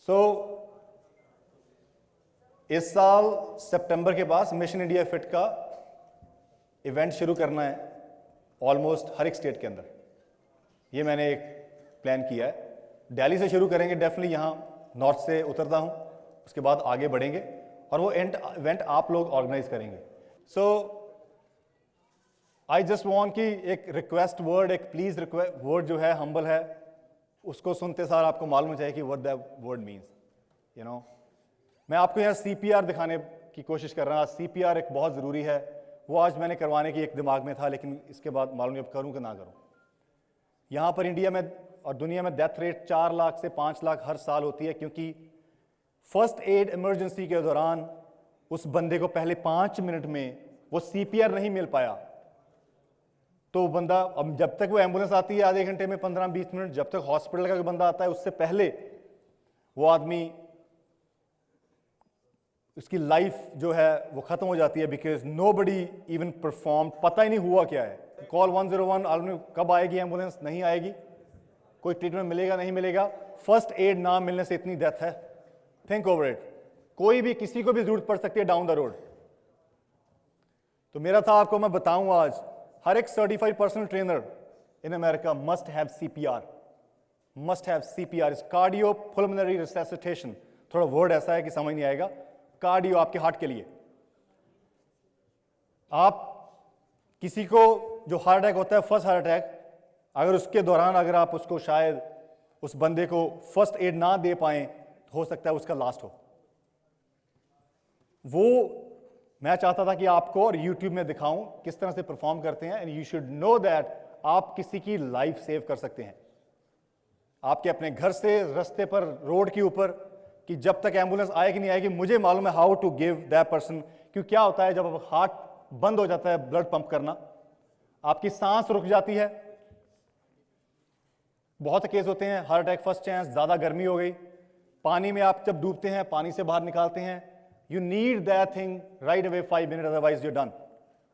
सो इस साल सितंबर के बाद मिशन इंडिया फिट का इवेंट शुरू करना है ऑलमोस्ट हर एक स्टेट के अंदर। ये मैंने एक प्लान किया है। दिल्ली से शुरू करेंगे, डेफिनेटली यहाँ नॉर्थ से उतरता हूँ, उसके बाद आगे बढ़ेंगे और वो इवेंट आप लोग ऑर्गेनाइज करेंगे। सो आई जस्ट वांट कि एक रिक्वेस्ट वर्ड, एक प्लीज रिक्वेस्ट वर्ड जो है, हम्बल है, उसको सुनते सार आपको मालूम हो चाहिए कि what that word means. You know, मैं आपको यहाँ CPR दिखाने की कोशिश कर रहा हूँ। CPR एक बहुत ज़रूरी है, वो आज मैंने करवाने की एक दिमाग में था, लेकिन इसके बाद मालूम नहीं अब करूँ कि ना करूँ। यहाँ पर इंडिया में और दुनिया में डेथ रेट 4 लाख से 5 लाख हर साल होती है, क्योंकि फर्स्ट एड इमरजेंसी के दौरान उस बंदे को पहले 5 मिनट में वो CPR नहीं मिल पाया, तो वो बंदा, अब जब तक वो एम्बुलेंस आती है आधे घंटे में, 15-20 मिनट, जब तक हॉस्पिटल का बंदा आता है उससे पहले वो आदमी, उसकी लाइफ जो है वो खत्म हो जाती है, बिकॉज नोबडी इवन परफॉर्म, पता ही नहीं हुआ क्या है। कॉल 101 आदमी, कब आएगी एम्बुलेंस, नहीं आएगी, कोई ट्रीटमेंट मिलेगा नहीं मिलेगा, फर्स्ट एड ना मिलने से इतनी डेथ है। Think over it. कोई भी, किसी को भी जरूरत पड़ सकती है डाउन द रोड। तो मेरा था आपको मैं बताऊं आज, हर एक certified personal trainer in America must have CPR, must have CPR, is cardio pulmonary resuscitation. थोड़ा वर्ड ऐसा है कि समझ नहीं आएगा। कार्डियो आपके हार्ट के लिए। आप किसी को जो हार्ट अटैक होता है, फर्स्ट हार्ट अटैक, अगर उसके दौरान अगर आप उसको, शायद उस बंदे को फर्स्ट एड ना दे पाएं, तो हो सकता है उसका लास्ट हो। वो मैं चाहता था कि आपको और YouTube में दिखाऊं किस तरह से परफॉर्म करते हैं, and you should know that आप किसी की लाइफ सेव कर सकते हैं। आपके अपने घर से, रास्ते पर, रोड के ऊपर, कि जब तक एम्बुलेंस आएगी नहीं आएगी, मुझे मालूम है how to give that person. क्योंकि क्या होता है, जब हार्ट बंद हो जाता है ब्लड पंप करना, आपकी सांस रुक जाती है। बहुत केस होते हैं हार्ट अटैक फर्स्ट चांस, ज्यादा गर्मी हो गई, पानी में आप जब डूबते हैं, पानी से बाहर निकालते हैं, you need that thing right away 5 minute, otherwise you done.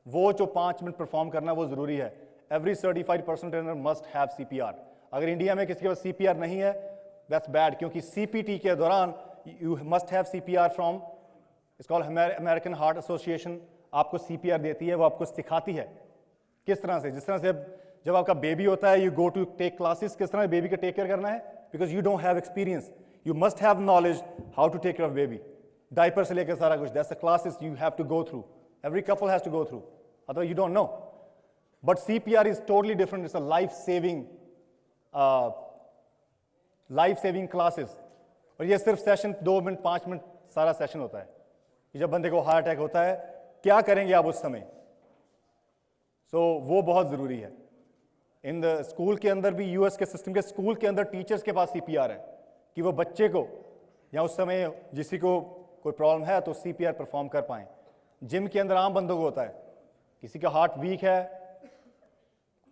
वो जो 5 मिनट परफॉर्म करना वो जरूरी है। Every certified personal trainer must have CPR। अगर इंडिया में किसी के पास CPR नहीं है, दैट्स बैड, क्योंकि CPT के दौरान you must have CPR from, it's called American heart association, आपको CPR देती है, वो आपको सिखाती है किस तरह से, जिस तरह से जब आपका बेबी होता है, you go to take classes, किस तरह बेबी का टेक केयर करना है, because you don't have experience, you must have knowledge how to take care of baby, diaper से लेकर सारा कुछ, that's the classes you have to go through, every couple has to go through, otherwise you don't know. But CPR is totally different, it's a life saving classes. और ये सिर्फ session 2 minute 5 minute सारा session होता है कि जब बंदे को हार्ट अटैक होता है क्या करेंगे आप उस समय। सो वो बहुत ज़रूरी है। इन द स्कूल के अंदर भी, US के सिस्टम के स्कूल के अंदर टीचर्स के पास CPR है कि वो बच्चे को, या उस समय जिसी को कोई प्रॉब्लम है तो CPR परफॉर्म कर पाएँ। जिम के अंदर आम बंदों को होता है, किसी का हार्ट वीक है,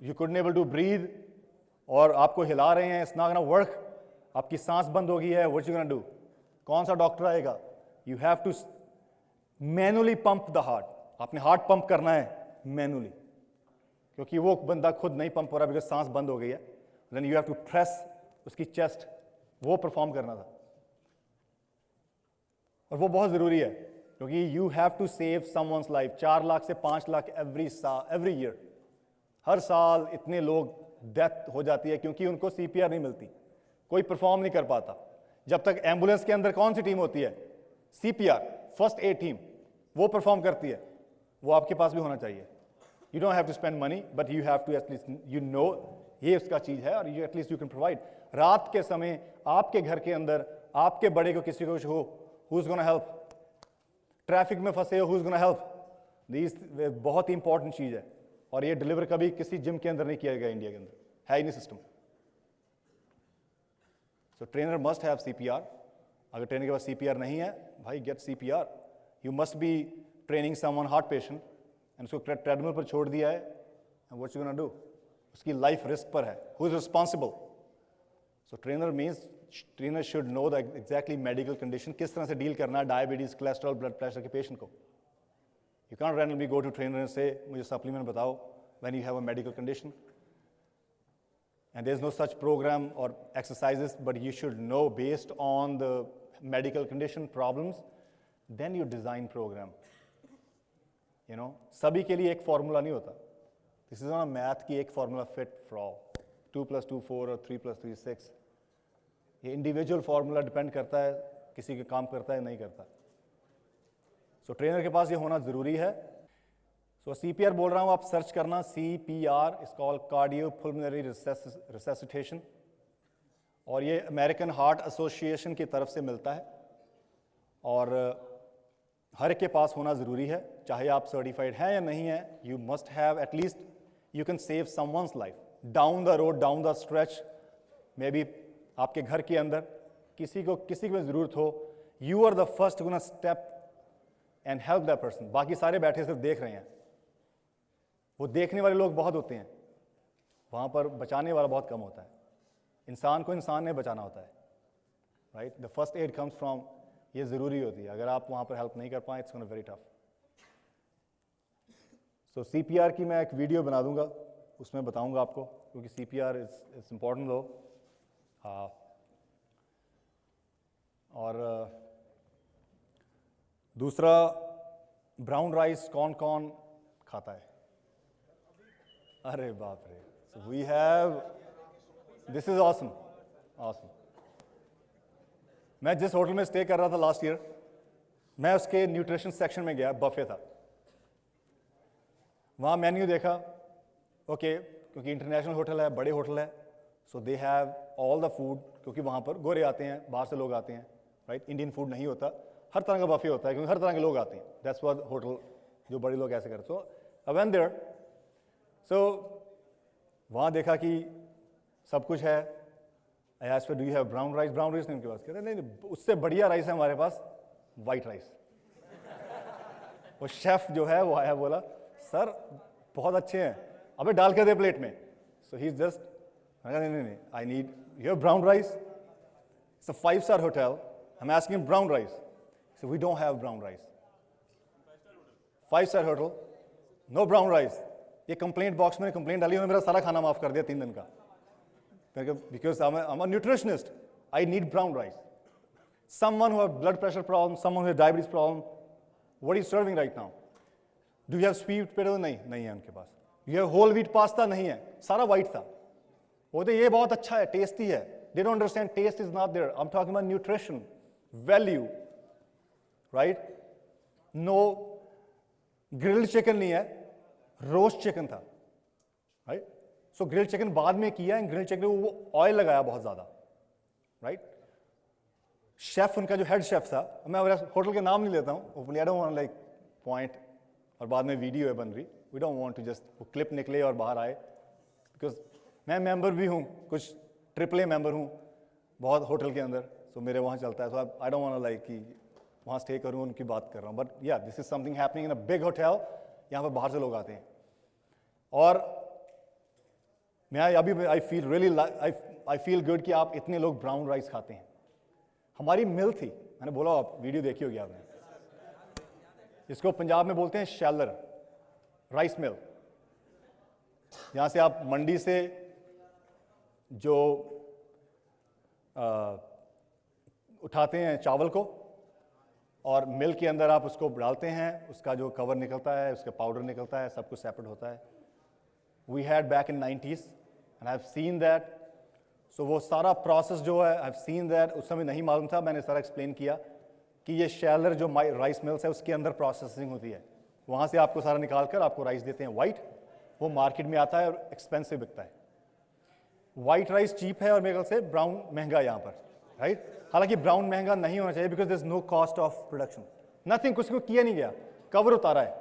you couldn't able to breathe, और आपको हिला रहे हैं, इट्स नॉट गोना वर्क, आपकी सांस बंद हो गई है, व्हाट यू गोना डू, कौन सा डॉक्टर आएगा? You have to manually pump the heart, आपने हार्ट पंप करना है मैनुअली, क्योंकि वो बंदा खुद नहीं पंप हो रहा बिकॉज सांस बंद हो गई है। Then you have to press उसकी चेस्ट, वो परफॉर्म करना था। और वो बहुत ज़रूरी है, क्योंकि you have to save someone's life. 4 lakh से 5 लाख एवरी ईयर, हर साल इतने लोग डेथ हो जाती है क्योंकि उनको CPR नहीं मिलती, कोई परफॉर्म नहीं कर पाता। जब तक एम्बुलेंस के अंदर कौन सी टीम होती है? CPR, फर्स्ट एड टीम, वो परफॉर्म करती है। वो आपके पास भी होना चाहिए। You don't have to spend money, but you have to at least, you know ये उसका चीज़ है, और you at least you can provide. रात के समय आपके घर के अंदर आपके बड़े को किसी को कुछ हो, who is gonna help? Traffic में फंसे हो, who is gonna help? These बहुत ही इंपॉर्टेंट चीज़ है, और ये डिलीवर कभी किसी जिम के अंदर नहीं किया गया, इंडिया के अंदर है ही नहीं system. So trainer must have CPR। अगर ट्रेनर के पास CPR नहीं है, भाई get CPR। You must be training someone heart patient, and उसको ट्रेडमिल पर छोड़ दिया है, and what you gonna do? उसकी लाइफ रिस्क पर है, who is responsible? So trainer means trainer should know the exactly medical condition, किस तरह से डील करना है डायबिटीज, कोलेस्ट्रॉल, ब्लड प्रेशर के पेशेंट को। You can randomly go to trainer से मुझे सप्लीमेंट बताओ when you have a medical condition. and there's no such program or exercises, but you should know based on the medical condition problems, then you design program. You know, सभी के लिए एक formula नहीं होता. This is not a math की एक formula fit for all. 2 + 2 4 और 3 + 3 6. ये इंडिविजुअल फॉर्मूला डिपेंड करता है, किसी के काम करता है नहीं करता. सो ट्रेनर के पास ये होना ज़रूरी है. सो CPR बोल रहा हूँ, आप सर्च करना CPR, इस कॉल्ड कार्डियो पुल्मोनरी रिससिटेशन, और ये अमेरिकन हार्ट एसोसिएशन की तरफ से मिलता है और हर एक के पास होना ज़रूरी है, चाहे आप सर्टिफाइड हैं या नहीं हैं. You must have at least, you can save someone's life down the road, down the stretch, maybe आपके घर के अंदर किसी को ज़रूरत हो, you are the first gonna step and help that person. बाकी सारे बैठे सिर्फ देख रहे हैं. वो देखने वाले लोग बहुत होते हैं, वहाँ पर बचाने वाला बहुत कम होता है. इंसान को इंसान ने बचाना होता है, right. The first aid comes from, ये ज़रूरी होती है. अगर आप वहाँ पर हेल्प नहीं कर पाएँ, it's gonna very tough. So CPR की मैं एक वीडियो बना दूंगा, उसमें बताऊंगा आपको, क्योंकि CPR इज़ इम्पॉर्टेंट लो. और दूसरा, ब्राउन राइस कौन कौन खाता है? अरे बाप रे. So we have, this is awesome, awesome. मैं जिस होटल में स्टे कर रहा था लास्ट ईयर, मैं उसके न्यूट्रिशन सेक्शन में गया, बफे था. वहाँ मेन्यू देखा, ओके, क्योंकि इंटरनेशनल होटल है, बड़े होटल है, so they have all the food, क्योंकि वहाँ पर गोरे आते हैं, बाहर से लोग आते हैं, राइट. इंडियन फूड नहीं होता, हर तरह का बफे होता है, क्योंकि हर तरह के लोग आते हैं. दैट्स व्हाट होटल, जो बड़े लोग ऐसे करते. सो आई वेंट देयर, सो वहाँ देखा कि सब कुछ है. I asked for, do you have brown rice? Brown rice नहीं उनके पास. कहते नहीं, उससे बढ़िया राइस है हमारे पास, वाइट राइस. वो शेफ जो है वो आया, बोला सर बहुत अच्छे हैं, अबे डाल के दे प्लेट में. सो ही इज जस्ट, नहीं, I need, you have brown rice? It's a 5-star hotel, I am asking brown rice. So we don't have brown rice. 5-star hotel, no brown rice. ये कंप्लेंट बॉक्स में complaint डाली, उन्होंने मेरा सारा खाना माफ कर दिया 3 दिन का, because I am a nutritionist, I need brown rice. Someone who have blood pressure problem, someone who have diabetes problem, what is serving right now? Do you have sweet potato? नहीं है उनके पास. You have whole wheat pasta? नहीं है, सारा white था. वो तो ये बहुत अच्छा है, टेस्टी है. They don't understand, taste is not there. I am talking about nutrition value, right. No grilled chicken नहीं है, रोस्ट चिकन था, राइट. सो ग्रिल्ड चिकन बाद में किया, एंड ग्रिल्ड चिकन वो ऑयल लगाया बहुत ज्यादा, राइट. शेफ उनका जो हेड शेफ था, मैं होटल के नाम नहीं लेता हूँ openly, I don't want like point, और बाद में वीडियो है बन रही, we don't want to just वो क्लिप निकले और बाहर आए, बिकॉज मैं मेंबर भी हूँ, कुछ AAA मेंबर हूँ बहुत होटल के अंदर, सो मेरे वहाँ चलता है. सो आई डोंट वांट लाइक कि वहाँ स्टे करूँ, उनकी बात कर रहा हूँ. बट या, this is something happening in a big hotel. यहाँ पर बाहर से लोग आते हैं. और मैं अभी I feel really, I feel good कि आप इतने लोग ब्राउन राइस खाते हैं. हमारी मिल थी, मैंने बोला, आप वीडियो देखी होगी आपने, इसको पंजाब में बोलते हैं शैलर राइस मिल. यहाँ से आप मंडी से जो उठाते हैं चावल को, और मिल के अंदर आप उसको डालते हैं, उसका जो कवर निकलता है, उसका पाउडर निकलता है, सब कुछ सेपरेट होता है. We had back in 90s and I have seen that. So वो सारा प्रोसेस जो है, आई हैव सीन दैट. उस समय नहीं मालूम था, मैंने सारा एक्सप्लेन किया कि ये शैलर जो राइस मिल्स है, उसके अंदर प्रोसेसिंग होती है. वहाँ से आपको सारा निकाल कर आपको राइस देते हैं वाइट, वो मार्केट में आता है और एक्सपेंसिव बिकता है. वाइट राइस चीप है और मेरे ख्याल से ब्राउन महंगा है यहाँ पर, राइट. हालांकि ब्राउन महंगा नहीं होना चाहिए, because there is no cost of production, nothing, कुछ को किया नहीं गया, कवर उतारा है.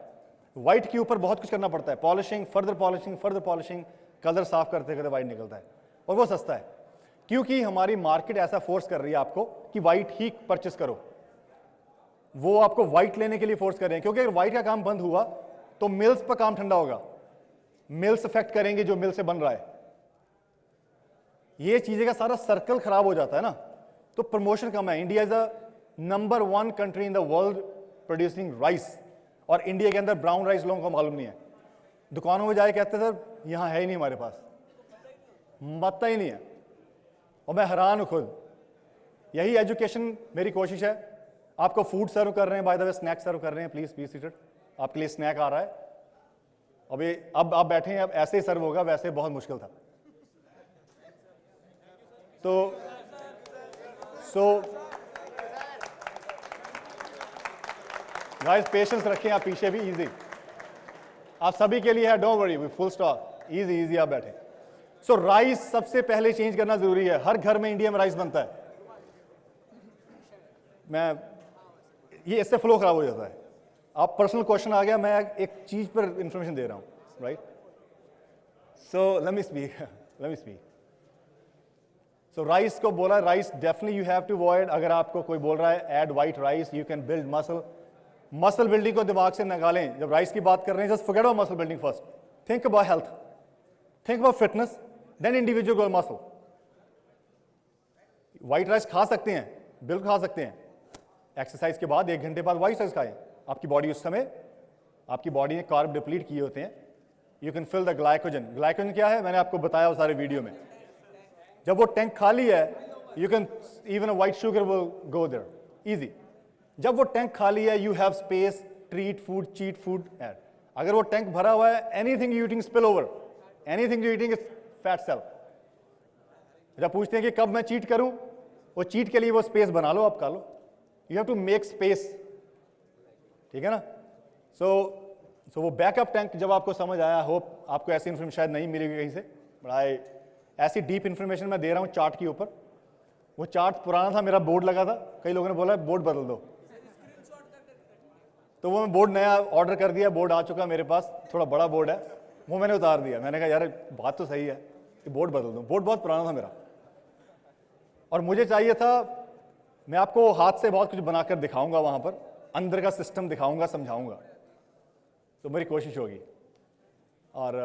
वाइट के ऊपर बहुत कुछ करना पड़ता है, पॉलिशिंग, फर्दर पॉलिशिंग, कलर साफ करते करते वाइट निकलता है, और वो सस्ता है. क्योंकि हमारी मार्केट ऐसा फोर्स कर रही है आपको कि वाइट ही परचेस करो, वो आपको वाइट लेने के लिए फोर्स कर रहे हैं. क्योंकि अगर वाइट का काम बंद हुआ तो मिल्स पर काम ठंडा होगा, मिल्स अफेक्ट करेंगे जो मिल से बन रहा है. ये चीजें का सारा सर्कल खराब हो जाता है ना, तो प्रमोशन कम है. India is the number 1 country in the world producing rice, और इंडिया के अंदर ब्राउन राइस लोगों को मालूम नहीं है. दुकानों में जाए कहते सर यहाँ है ही नहीं हमारे पास. मत्ता ही नहीं है, और मैं हैरान हूं खुद। यही एजुकेशन मेरी कोशिश है। आपको फूड सर्व कर रहे हैं, बाय द वे स्नैक सर्व कर रहे हैं, प्लीज बी सीटेड, आपके लिए स्नैक आ रहा है। अभी अब आप बैठे हैं, अब ऐसे ही सर्व होगा, वैसे बहुत मुश्किल था। तो गाइस पेशेंस रखें, आप पीछे भी इजी, आप सभी के लिए है, don't worry, full stop, easy easy आप बैठे। सो राइस सबसे पहले चेंज करना जरूरी है। हर घर में इंडिया में राइस बनता है, मैं ये इससे फ्लो खराब हो जाता है। आप पर्सनल क्वेश्चन आ गया, मैं एक चीज पर इंफॉर्मेशन दे रहा हूं, right? So let me speak. So rice को बोला, rice definitely you have to avoid. अगर आपको कोई बोल रहा है add white rice, you can build muscle building को दिमाग से निकालें। जब राइस की बात कर रहे हैं, just forget about muscle building, first think about health, think about fitness, then individual goal muscle. White rice खा सकते हैं, बिल्कुल खा सकते हैं। एक्सरसाइज के बाद 1 घंटे बाद व्हाइट राइस खाएं। आपकी बॉडी उस समय, आपकी बॉडी ने कार्ब डिप्लीट किए होते हैं। You can fill the glycogen. Glycogen क्या है, मैंने आपको बताया वो सारे वीडियो में। जब वो टैंक खाली है, you can even a white sugar will go there easy. जब वो टैंक खाली है, you have space, treat food, cheat food add. अगर वो टैंक भरा हुआ है, anything you eating spill over, anything you eating is fat cell. जब पूछते हैं कि कब मैं चीट करूं, वो चीट के लिए वो स्पेस बना लो, आप खा लो। You have to make space, ठीक है ना? सो वो बैकअप टैंक जब आपको समझ आया, होप आपको ऐसी इन्फॉर्मेशन शायद नहीं मिलेगी कहीं से, बड़ा ऐसी डीप इन्फॉर्मेशन मैं दे रहा हूँ चार्ट के ऊपर। वो चार्ट पुराना था, मेरा बोर्ड लगा था, कई लोगों ने बोला बोर्ड बदल दो, तो वो मैं बोर्ड नया ऑर्डर कर दिया, बोर्ड आ चुका मेरे पास, थोड़ा बड़ा बोर्ड है, वो मैंने उतार दिया। मैंने कहा यार बात तो सही है कि बोर्ड बदल दूँ, बोर्ड बहुत पुराना था मेरा, और मुझे चाहिए था, मैं आपको हाथ से बहुत कुछ बनाकर दिखाऊंगा, वहां पर अंदर का सिस्टम दिखाऊंगा, समझाऊंगा, तो मेरी कोशिश होगी। और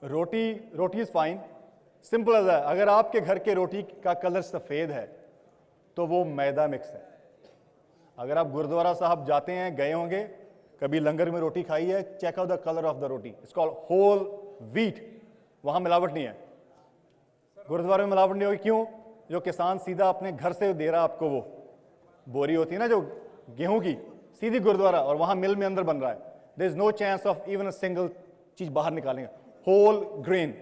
रोटी इज फाइन, सिंपल एज है। अगर आपके घर के रोटी का कलर सफेद है तो वो मैदा मिक्स है। अगर आप गुरुद्वारा साहब जाते हैं, गए होंगे कभी, लंगर में रोटी खाई है, check out the colour of the roti, it's called whole wheat, वहां मिलावट नहीं है। गुरुद्वारे में मिलावट नहीं होगी, क्यों? जो किसान सीधा अपने घर से दे रहा आपको, वो बोरी होती है ना जो गेहूं की, सीधी गुरुद्वारा, और वहां मिल में अंदर बन रहा है। There is no chance of even a single चीज बाहर निकालेंगे, होल ग्रेन।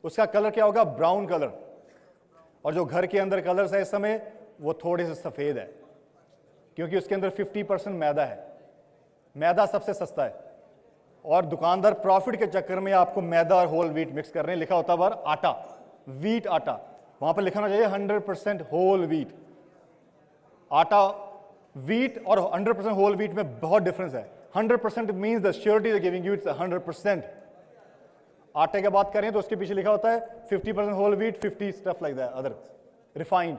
उसका कलर क्या होगा? Brown colour. और जो घर के अंदर कलर्स है इस समय, वो थोड़े से सफेद है, क्योंकि उसके अंदर 50% मैदा है। मैदा सबसे सस्ता है, और दुकानदार प्रॉफिट के चक्कर में आपको मैदा और होल व्हीट मिक्स कर रहे हैं। लिखा होता बार आटा, व्हीट आटा, वहां पर लिखना चाहिए 100% होल व्हीट आटा। व्हीट और 100% होल व्हीट में बहुत डिफरेंस है। 100% means the surety they giving you it's 100%। आटे की बात करें तो उसके पीछे लिखा होता है 50% whole wheat, 50 stuff like that other refined.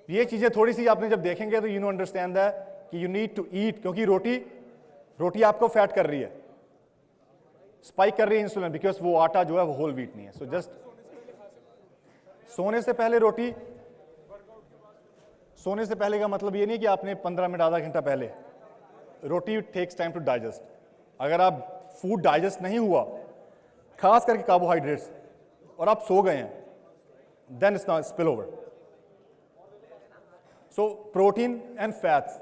ये चीजें थोड़ी सी आपने जब देखेंगे तो यू नो अंडरस्टैंड दैट कि यू नीड टू ईट, क्योंकि रोटी आपको फैट कर रही है, स्पाइक कर रही है इंसुलिन, बिकॉज वो आटा जो है वो होल व्हीट नहीं है। सो जस्ट सोने से पहले रोटी, सोने से पहले का मतलब ये नहीं कि आपने 15 मिनट आधा घंटा पहले, रोटी टेक्स टाइम टू डाइजेस्ट। अगर आप फूड डाइजेस्ट नहीं हुआ, खास करके कार्बोहाइड्रेट्स, और आप सो गए हैं, then it's not spill over. So protein and fats,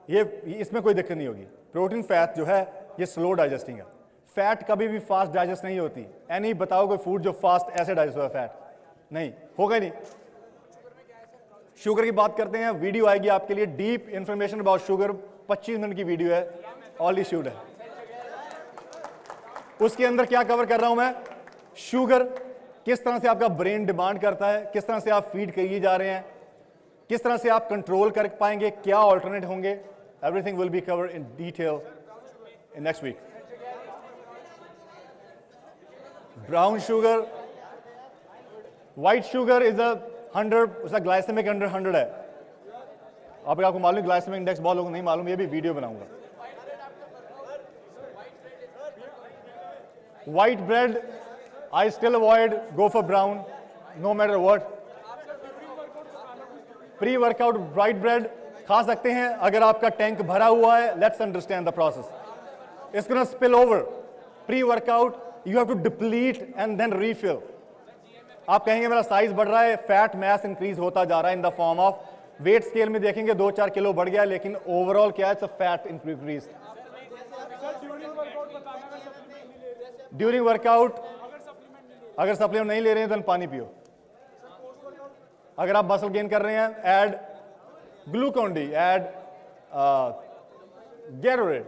ये इसमें कोई दिक्कत नहीं होगी। प्रोटीन फैट जो है ये स्लो डाइजेस्टिंग है। फैट कभी भी फास्ट डाइजेस्ट नहीं होती। एनी बताओ कोई फूड जो फास्ट ऐसे डाइजेस्ट हुआ, फैट नहीं होगा ही नहीं। शुगर की बात करते हैं, वीडियो आएगी आपके लिए, deep information about sugar, 25 minute की वीडियो है, ऑल शूट है। उसके अंदर क्या कवर कर रहा हूं मैं? शुगर किस तरह से आपका ब्रेन डिमांड करता है, किस तरह से आप फीड किए जा रहे हैं, किस तरह से आप कंट्रोल कर पाएंगे, क्या ऑल्टरनेट होंगे, everything will be covered in detail in next week. Brown sugar, white sugar is 100, उसका ग्लाइसेमिक अंडर 100 है। आपको मालूम, ग्लाइसेमिक इंडेक्स बहुत लोगों को नहीं मालूम, ये भी वीडियो बनाऊंगा। White bread I still avoid, go for brown no matter what. Pre workout white bread खा सकते हैं अगर आपका टैंक भरा हुआ है. Let's understand the process. It's gonna spill over. Pre workout you have to deplete and then refill. आप कहेंगे मेरा साइज बढ़ रहा है, फैट मास इंक्रीज होता जा रहा है in the form of weight scale में देखेंगे 2-4 किलो बढ़ गया, लेकिन ओवरऑल क्या है, it's a fat increase. During workout अगर सप्लीमेंट नहीं ले रहे हैं तो पानी पियो. अगर आप मसल गेन कर रहे हैं, ऐड ग्लूकोन डी, ऐड गैरोरेड.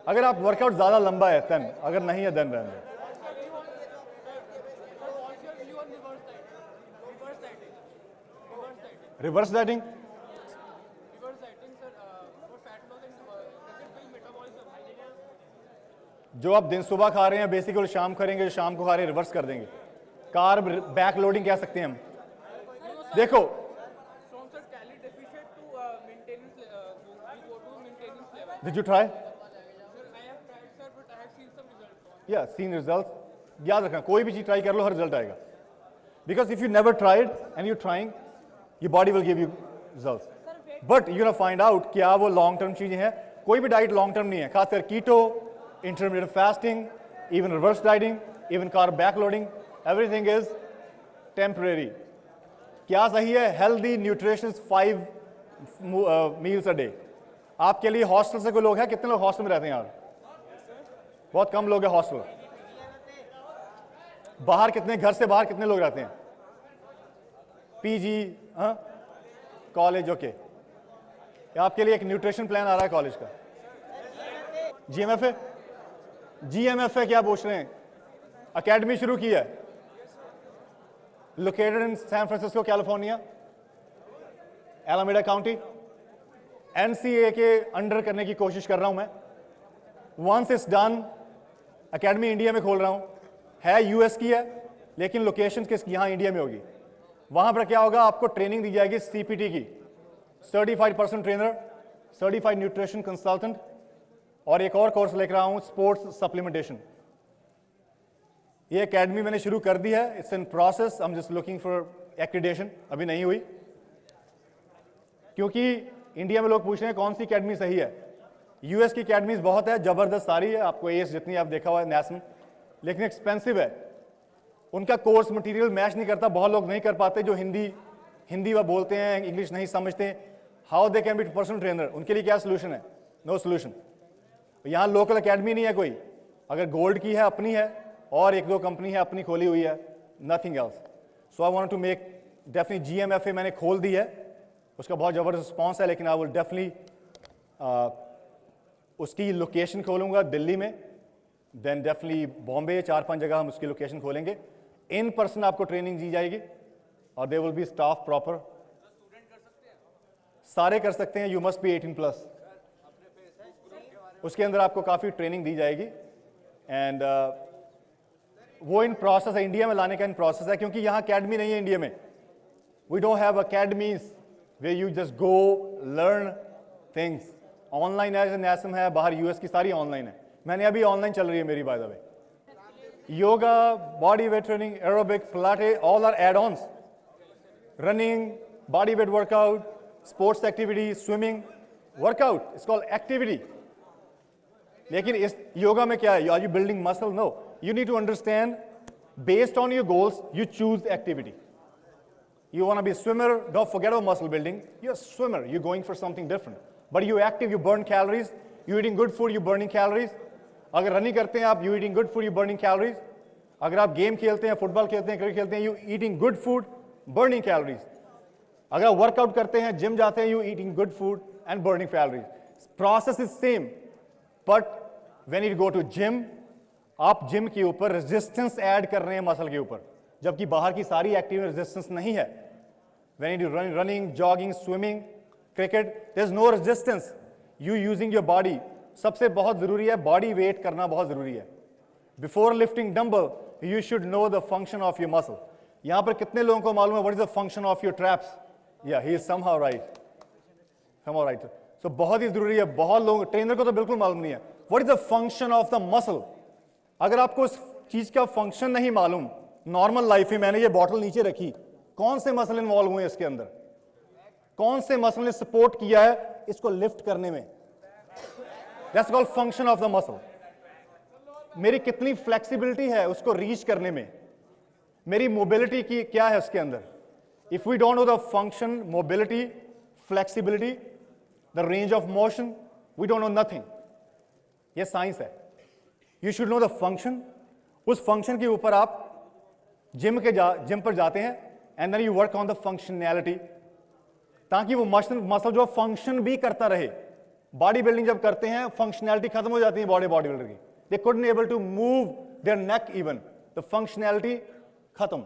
अगर आप वर्कआउट ज्यादा लंबा है देन, अगर नहीं है देन रहने. रिवर्स डाइटिंग जो आप दिन सुबह खा रहे हैं बेसिकली शाम करेंगे, जो शाम को खा रहे हैं रिवर्स कर देंगे. कार्ब बैक लोडिंग कह सकते हैं हम. देखो डिड यू ट्राई? या सीन रिजल्ट. याद रखना कोई भी चीज ट्राई कर लो, हर रिजल्ट आएगा. Because if you never tried and you trying, your body will give you results. But you're gonna find out क्या वो लॉन्ग टर्म चीजें हैं. कोई भी डाइट लॉन्ग टर्म नहीं है, खासकर keto, intermediate fasting, even reverse dieting, even carb back loading, everything is temporary. क्या सही है? Healthy nutritions 5 meals a day. आपके लिए हॉस्टल से कोई लोग हैं? कितने लोग हॉस्टल में रहते हैं यार? बहुत कम लोग हैं हॉस्टल. बाहर कितने, घर से बाहर कितने लोग रहते हैं? PG, college, okay. आपके लिए एक न्यूट्रिशन प्लान आ रहा है कॉलेज का. जीएमएफए, जीएमएफए क्या पूछ रहे हैं? एकेडमी शुरू की है, located in San Francisco California, Alameda county. NCA के अंडर करने की कोशिश कर रहा हूं मैं. Once it's done, academy India में खोल रहा हूं. है यूएस की है, लेकिन लोकेशन किस यहां इंडिया में होगी. वहां पर क्या होगा, आपको ट्रेनिंग दी जाएगी सीपीटी की, certified personal trainer, certified nutrition consultant, और एक और कोर्स लेकर रहा हूं स्पोर्ट्स सप्लीमेंटेशन. ये एकेडमी मैंने शुरू कर दी है. It's in process. I am just looking for accreditation. अभी नहीं हुई क्योंकि इंडिया में लोग पूछ रहे हैं कौन सी एकेडमी सही है. यूएस की एकेडमीज बहुत है, जबरदस्त सारी है. आपको एस जितनी आप देखा हुआ है नेशनल, लेकिन एक्सपेंसिव है. उनका कोर्स मटेरियल मैच नहीं करता. बहुत लोग नहीं कर पाते जो हिंदी वह बोलते हैं, इंग्लिश नहीं समझते. How they can be personal trainer? उनके लिए क्या सोल्यूशन है? No solution. यहाँ लोकल एकेडमी नहीं है कोई. अगर गोल्ड की है अपनी है, और 1-2 कंपनी है अपनी खोली हुई है, nothing else. So I want to make definitely GMFA मैंने खोल दी है, उसका बहुत जबरदस्त रिस्पॉन्स है. लेकिन आई विल डेफिनेटली उसकी लोकेशन खोलूंगा दिल्ली में, देन डेफिनेटली बॉम्बे, 4-5 जगह हम उसकी लोकेशन खोलेंगे. इन पर्सन आपको ट्रेनिंग दी जाएगी और they will be staff proper. सारे कर सकते हैं. You must B 18+. उसके अंदर आपको काफ़ी ट्रेनिंग दी जाएगी. एंड वो इन प्रोसेस है, इंडिया में लाने का इन प्रोसेस है, क्योंकि यहाँ अकेडमी नहीं है इंडिया में. We don't have academies way you just go learn things. Online as an SM है, बाहर यूएस की सारी ऑनलाइन है. मैंने अभी ऑनलाइन चल रही है मेरी, by the way. Yoga, body weight training, aerobic, pilates, all are add-ons. Running, body weight workout, sports activity, swimming, workout, it's called activity. लेकिन इस योगा में क्या है? Are you building muscle? No. You need to understand based on your goals you choose activity. You want to be a swimmer, don't forget about muscle building. You're a swimmer, you're going for something different. But you're active, you burn calories. You're eating good food, you're burning calories. अगर running करते हैं आप, you eating good food, you're burning calories. अगर आप game खेलते हैं, football खेलते हैं, क्रिकेट खेलते हैं, you eating good food, burning calories. अगर आप वर्कआउट करते हैं, जिम जाते हैं, you eating good food and burning calories. Process is same, but when you go to gym, आप जिम के ऊपर रेजिस्टेंस ऐड कर रहे हैं मसल के ऊपर, जबकि बाहर की सारी एक्टिविटी में रेजिस्टेंस नहीं है. When you do running, jogging, swimming, cricket, there's no resistance. You using your body. सबसे बहुत जरूरी है बॉडी वेट करना, बहुत जरूरी है. Before lifting dumbbell, you should know the function of your muscle. यहाँ पर कितने लोगों को मालूम है what is the function of your traps? Yeah, he is somehow right. Somehow right. So बहुत ही जरूरी है. बहुत लोग, ट्रेनर को तो बिल्कुल मालूम नहीं है what is the function of the muscle. अगर आपको इस चीज का फंक्शन नहीं मालूम, नॉर्मल लाइफ में मैंने ये बॉटल नीचे रखी, कौन से मसल इन्वॉल्व हुए इसके अंदर? कौन से मसल ने सपोर्ट किया है इसको लिफ्ट करने में, that's called function of the muscle. मेरी कितनी फ्लेक्सिबिलिटी है उसको रीच करने में, मेरी मोबिलिटी की क्या है उसके अंदर। If we don't know the function, mobility, flexibility, the range of motion, we don't know nothing. ये साइंस है। You should know the function. उस फंक्शन के ऊपर आप जिम पर जाते हैं and then you work on the functionality, ताकि वो मसल जो फंक्शन भी करता रहे। बॉडी बिल्डिंग जब करते हैं फंक्शनैलिटी खत्म हो जाती है बॉडी बिल्डर की, they couldn't able to move their neck even, the functionality खत्म।